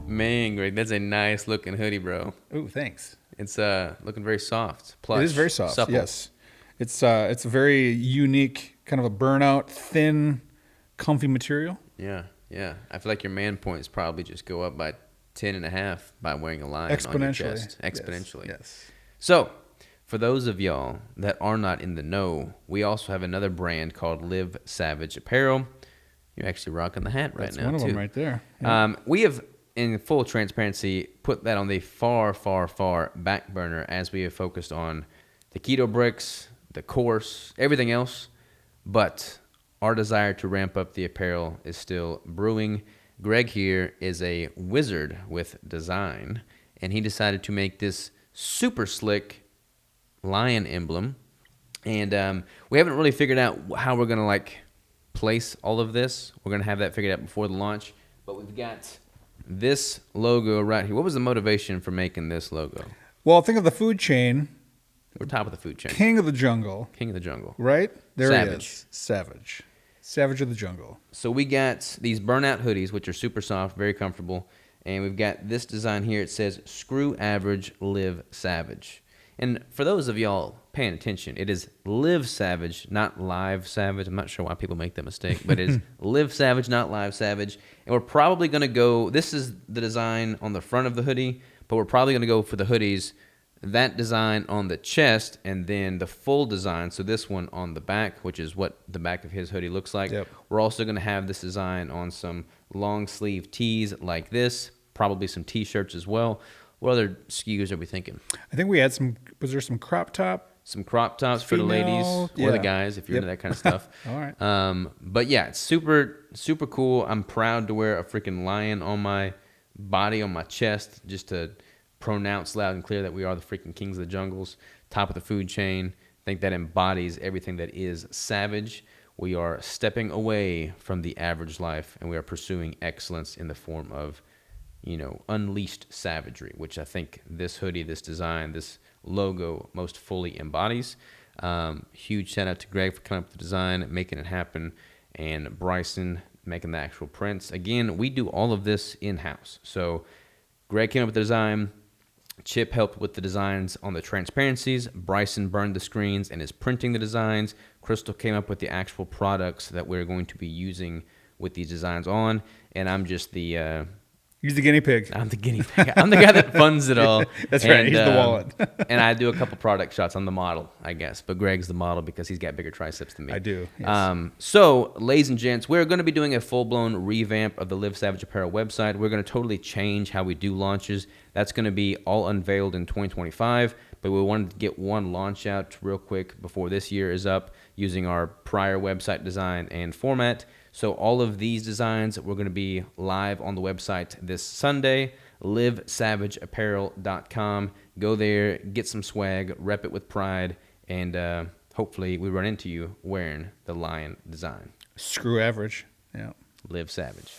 Man, Greg, that's a nice looking hoodie, bro. Ooh, thanks. It's looking very soft, plush. It is very soft. Supple. Yes, it's a very unique kind of a burnout, thin, comfy material. Yeah, yeah. I feel like your man points probably just go up by 10.5 by wearing a line on your chest. Exponentially. Yes. So, for those of y'all that are not in the know, we also have another brand called Live Savage Apparel. You're actually rocking the hat right That's now, one of too. them right there. Yeah. We have, in full transparency, put that on the far, far, far back burner as we have focused on the keto bricks, the course, everything else. But our desire to ramp up the apparel is still brewing. Greg here is a wizard with design, and he decided to make this super slick lion emblem. And we haven't really figured out how we're going to place all of this. We're going to have that figured out before the launch. But we've got this logo right here. What was the motivation for making this logo? Well, think of the food chain. We're top of the food chain. King of the jungle. King of the jungle. Right? There Savage. he is. Savage. Savage of the jungle. So we got these burnout hoodies, which are super soft, very comfortable. And we've got this design here. It says, screw average, live savage. And for those of y'all paying attention, it is live savage, not live savage. I'm not sure why people make that mistake, but it is live savage, not live savage. And we're probably going to go, this is the design on the front of the hoodie, but we're probably going to go for the hoodies, that design on the chest, and then the full design, so this one on the back, which is what the back of his hoodie looks like. Yep. We're also going to have this design on some long sleeve tees like this, probably some t-shirts as well. What other SKUs are we thinking? I think we had was there some crop top? Some crop tops for the ladies or the guys, if you're into that kind of stuff. All right. But yeah, it's super, super cool. I'm proud to wear a freaking lion on my body, on my chest, just to pronounce loud and clear that we are the freaking kings of the jungles, top of the food chain. I think that embodies everything that is savage. We are stepping away from the average life, and we are pursuing excellence in the form of, unleashed savagery, which I think this hoodie, this design, this logo most fully embodies. Huge shout out to Greg for coming up with the design, making it happen, and Bryson making the actual prints. Again, we do all of this in-house. So Greg came up with the design. Chip helped with the designs on the transparencies. Bryson burned the screens and is printing the designs. Crystal came up with the actual products that we're going to be using with these designs on. And I'm just the... He's the guinea pig. I'm the guinea pig. I'm the guy that funds it all. That's right. He's the wallet. And I do a couple product shots. I'm the model, I guess. But Greg's the model because he's got bigger triceps than me. I do. Yes. So, ladies and gents, we're going to be doing a full-blown revamp of the Live Savage Apparel website. We're going to totally change how we do launches. That's going to be all unveiled in 2025. But we wanted to get one launch out real quick before this year is up using our prior website design and format. So all of these designs, we're going to be live on the website this Sunday, livesavageapparel.com. Go there, get some swag, rep it with pride, and hopefully we run into you wearing the lion design. Screw average. Yeah. Live Savage.